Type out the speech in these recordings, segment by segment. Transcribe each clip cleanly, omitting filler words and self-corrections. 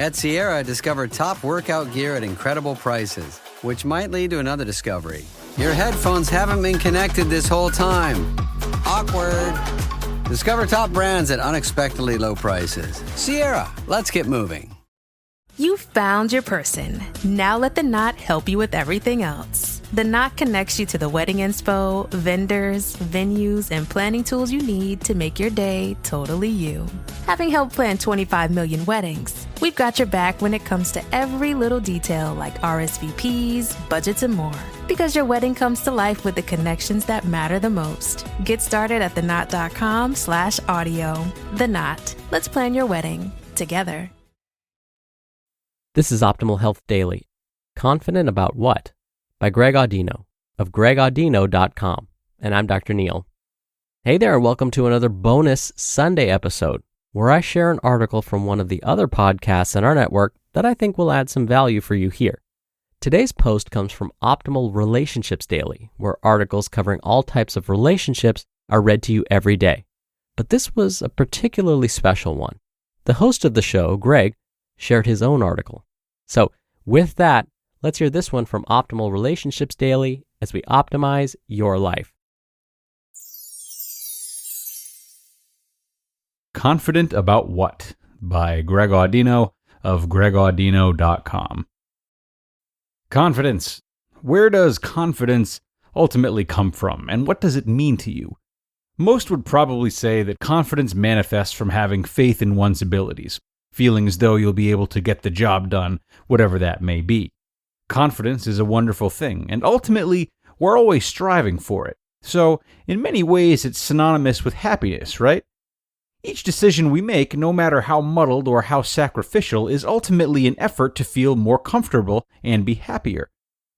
At Sierra, discover top workout gear at incredible prices, which might lead to another discovery. Your headphones haven't been connected this whole time. Awkward. Discover top brands at unexpectedly low prices. Sierra, let's get moving. You found your person. Now let the Knot help you with everything else. The Knot connects you to the wedding inspo, vendors, venues, and planning tools you need to make your day totally you. Having helped plan 25 million weddings, we've got your back when it comes to every little detail like RSVPs, budgets, and more. Because your wedding comes to life with the connections that matter the most. Get started at theknot.com/audio. The Knot. Let's plan your wedding together. This is Optimal Health Daily. Confident About What? By Greg Audino of gregaudino.com. And I'm Dr. Neil. Hey there, and welcome to another bonus Sunday episode where I share an article from one of the other podcasts in our network that I think will add some value for you here. Today's post comes from Optimal Relationships Daily, where articles covering all types of relationships are read to you every day. But this was a particularly special one. The host of the show, Greg, shared his own article. So with that, let's hear this one from Optimal Relationships Daily as we optimize your life. Confident About What? By Greg Audino of gregaudino.com. Confidence. Where does confidence ultimately come from, and what does it mean to you? Most would probably say that confidence manifests from having faith in one's abilities, feeling as though you'll be able to get the job done, whatever that may be. Confidence is a wonderful thing, and ultimately, we're always striving for it. So, in many ways, it's synonymous with happiness, right? Each decision we make, no matter how muddled or how sacrificial, is ultimately an effort to feel more comfortable and be happier.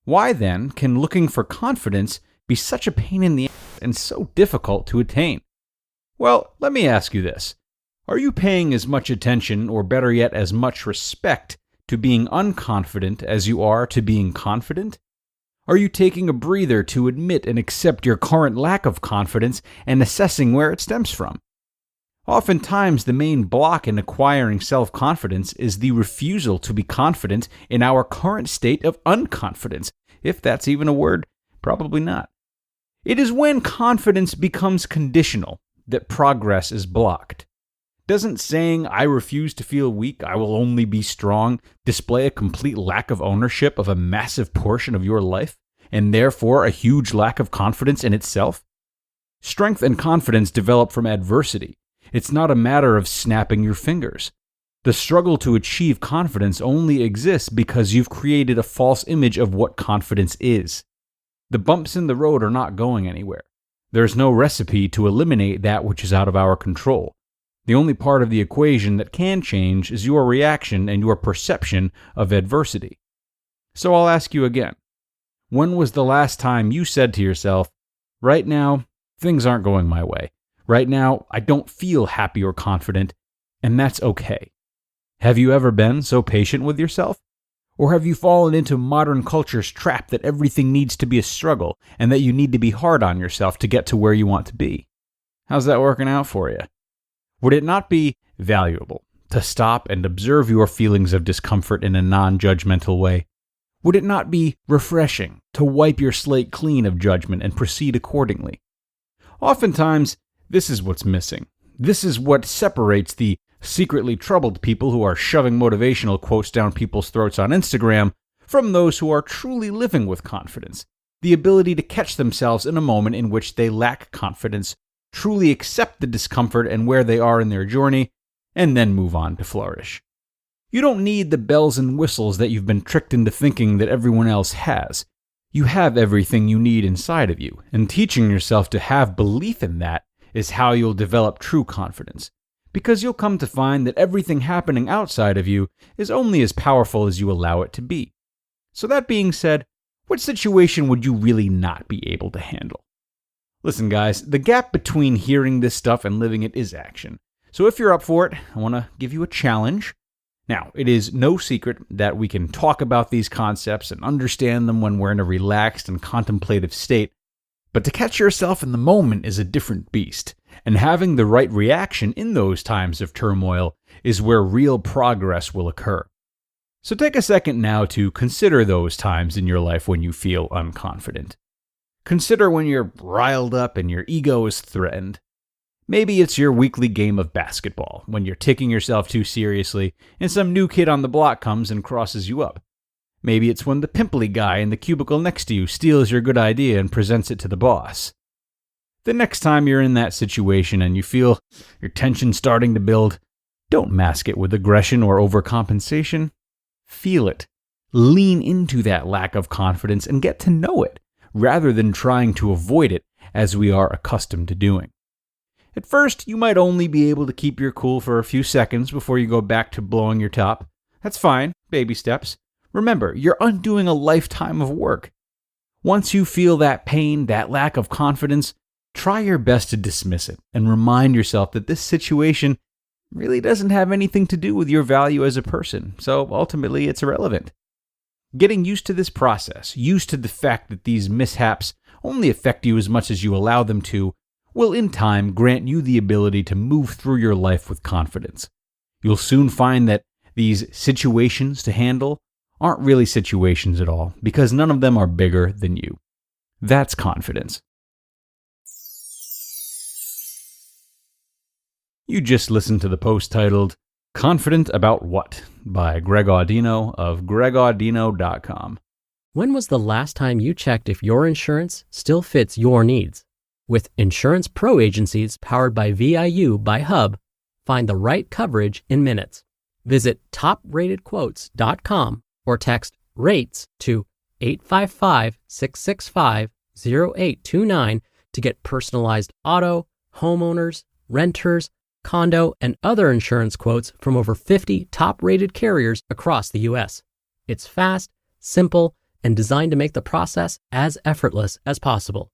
Why, then, can looking for confidence be such a pain in the ass and so difficult to attain? Well, let me ask you this. Are you paying as much attention, or better yet, as much respect, to being unconfident as you are to being confident? Are you taking a breather to admit and accept your current lack of confidence and assessing where it stems from? Oftentimes, the main block in acquiring self-confidence is the refusal to be confident in our current state of unconfidence. If that's even a word, probably not. It is when confidence becomes conditional that progress is blocked. Doesn't saying, "I refuse to feel weak, I will only be strong," display a complete lack of ownership of a massive portion of your life, and therefore a huge lack of confidence in itself? Strength and confidence develop from adversity. It's not a matter of snapping your fingers. The struggle to achieve confidence only exists because you've created a false image of what confidence is. The bumps in the road are not going anywhere. There's no recipe to eliminate that which is out of our control. The only part of the equation that can change is your reaction and your perception of adversity. So I'll ask you again. When was the last time you said to yourself, "Right now, things aren't going my way. Right now, I don't feel happy or confident, and that's okay"? Have you ever been so patient with yourself? Or have you fallen into modern culture's trap that everything needs to be a struggle and that you need to be hard on yourself to get to where you want to be? How's that working out for you? Would it not be valuable to stop and observe your feelings of discomfort in a non-judgmental way? Would it not be refreshing to wipe your slate clean of judgment and proceed accordingly? Oftentimes, this is what's missing. This is what separates the secretly troubled people who are shoving motivational quotes down people's throats on Instagram from those who are truly living with confidence. The ability to catch themselves in a moment in which they lack confidence, truly accept the discomfort and where they are in their journey, and then move on to flourish. You don't need the bells and whistles that you've been tricked into thinking that everyone else has. You have everything you need inside of you, and teaching yourself to have belief in that is how you'll develop true confidence, because you'll come to find that everything happening outside of you is only as powerful as you allow it to be. So that being said, what situation would you really not be able to handle? Listen, guys, the gap between hearing this stuff and living it is action. So if you're up for it, I want to give you a challenge. Now, it is no secret that we can talk about these concepts and understand them when we're in a relaxed and contemplative state, but to catch yourself in the moment is a different beast, and having the right reaction in those times of turmoil is where real progress will occur. So take a second now to consider those times in your life when you feel unconfident. Consider when you're riled up and your ego is threatened. Maybe it's your weekly game of basketball, when you're taking yourself too seriously and some new kid on the block comes and crosses you up. Maybe it's when the pimply guy in the cubicle next to you steals your good idea and presents it to the boss. The next time you're in that situation and you feel your tension starting to build, don't mask it with aggression or overcompensation. Feel it. Lean into that lack of confidence and get to know it, rather than trying to avoid it as we are accustomed to doing. At first, you might only be able to keep your cool for a few seconds before you go back to blowing your top. That's fine, baby steps. Remember, you're undoing a lifetime of work. Once you feel that pain, that lack of confidence, try your best to dismiss it and remind yourself that this situation really doesn't have anything to do with your value as a person, so ultimately it's irrelevant. Getting used to this process, used to the fact that these mishaps only affect you as much as you allow them to, will in time grant you the ability to move through your life with confidence. You'll soon find that these situations to handle aren't really situations at all, because none of them are bigger than you. That's confidence. You just listened to the post titled, Confident About What? By Greg Audino of gregaudino.com. When was the last time you checked if your insurance still fits your needs? With Insurance Pro agencies powered by VIU by Hub, find the right coverage in minutes. Visit topratedquotes.com or text RATES to 855-665-0829 to get personalized auto, homeowners, renters, condo, and other insurance quotes from over 50 top-rated carriers across the U.S. It's fast, simple, and designed to make the process as effortless as possible.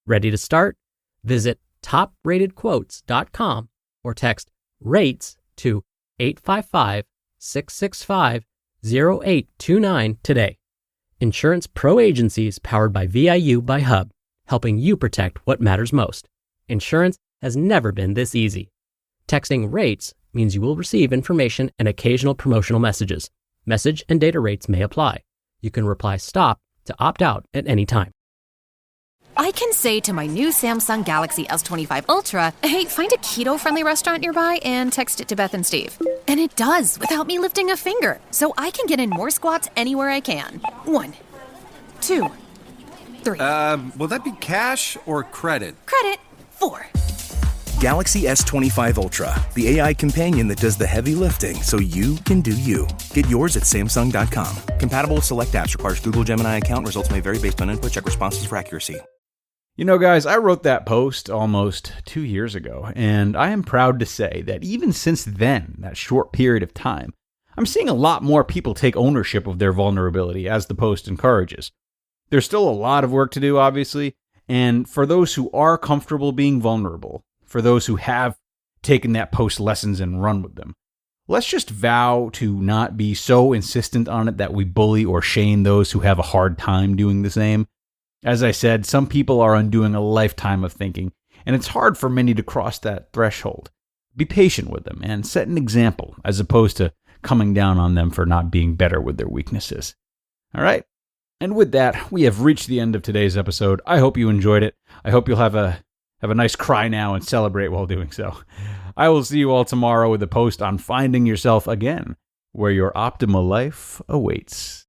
Ready to start? Visit topratedquotes.com or text RATES to 855-665-0829 today. Insurance Pro agencies powered by VIU by Hub, helping you protect what matters most. Insurance has never been this easy. Texting RATES means you will receive information and occasional promotional messages. Message and data rates may apply. You can reply STOP to opt out at any time. I can say to my new Samsung Galaxy S25 Ultra, hey, find a keto-friendly restaurant nearby and text it to Beth and Steve. And it does, without me lifting a finger. So I can get in more squats anywhere I can. 1, 2, 3. Will that be cash or credit? Credit. 4. Galaxy S25 Ultra, the AI companion that does the heavy lifting so you can do you. Get yours at Samsung.com. Compatible with select apps. Requires Google Gemini account. Results may vary based on input. Check responses for accuracy. You know, guys, I wrote that post almost 2 years ago, and I am proud to say that even since then, that short period of time, I'm seeing a lot more people take ownership of their vulnerability, as the post encourages. There's still a lot of work to do, obviously, and for those who are comfortable being vulnerable, for those who have taken that post lessons and run with them, let's just vow to not be so insistent on it that we bully or shame those who have a hard time doing the same. As I said, some people are undoing a lifetime of thinking, and it's hard for many to cross that threshold. Be patient with them and set an example, as opposed to coming down on them for not being better with their weaknesses. All right? And with that, we have reached the end of today's episode. I hope you enjoyed it. I hope you'll have a nice cry now and celebrate while doing so. I will see you all tomorrow with a post on finding yourself again, where your optimal life awaits.